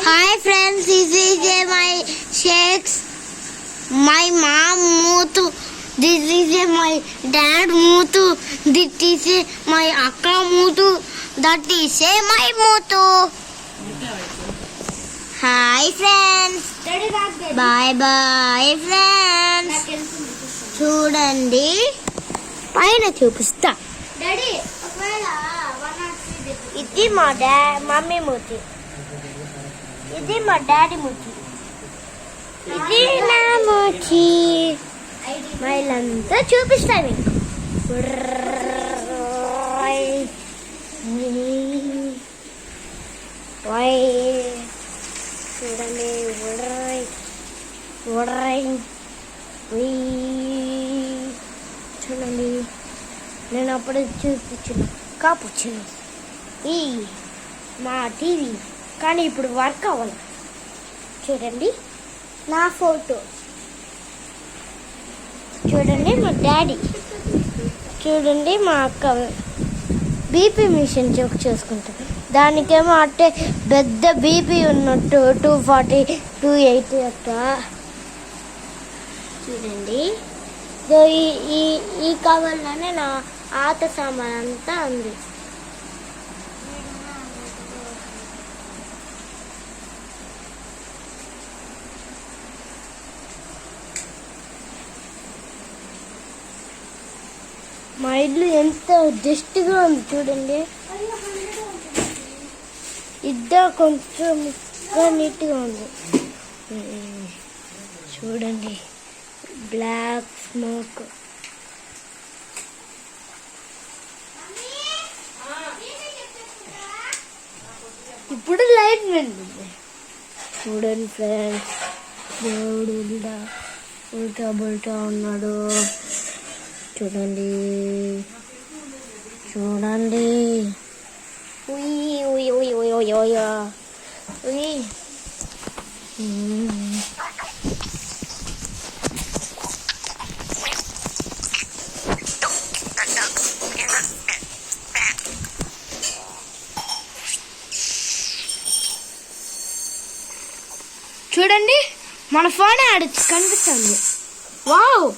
Hi friends, this is my shakes. My mom Muthu. This is my dad Muthu. This is my akka Muthu. That is my Muthu. Hi friends. Bye bye friends. చూడండి పైన చూపిస్తా. ఇది మా mummy మూతి, ఇది మా daddy మూతి, ఇది నా మూతి. మైలంతా చూపిస్తా మీకు. చూడండి చూడండి, నేను అప్పుడు చూపించిన కాపుచ్చిన ఈ మా టీవీ, కానీ ఇప్పుడు వర్క్ అవ్వాలి. చూడండి నా ఫోటో, చూడండి మా డాడీ, చూడండి మా అక్క బీపీ మిషన్ చెక్ చేసుకుంటాం. దానికేమో అంటే పెద్ద బీపీ ఉన్నట్టు 240 280 అక్క. చూడండి ఈ కవర్లోనే నా ఆట సామాన్ అంతా ఉంది. మా ఇల్లు ఎంత డస్ట్గా ఉంది చూడండి. ఇద్దరు కొంచెం నీట్గా ఉంది చూడండి. Black smoke. ఇప్పుడు లైట్ వెళ్తుంది చూడండి ఫ్రెండ్స్. దేవుడు ఉల్టా బుల్టా ఉన్నాడు చూడండి. చూడండి చూడండి మన ఫోన్ ఆడ కనిపిస్తుంది. వావ్.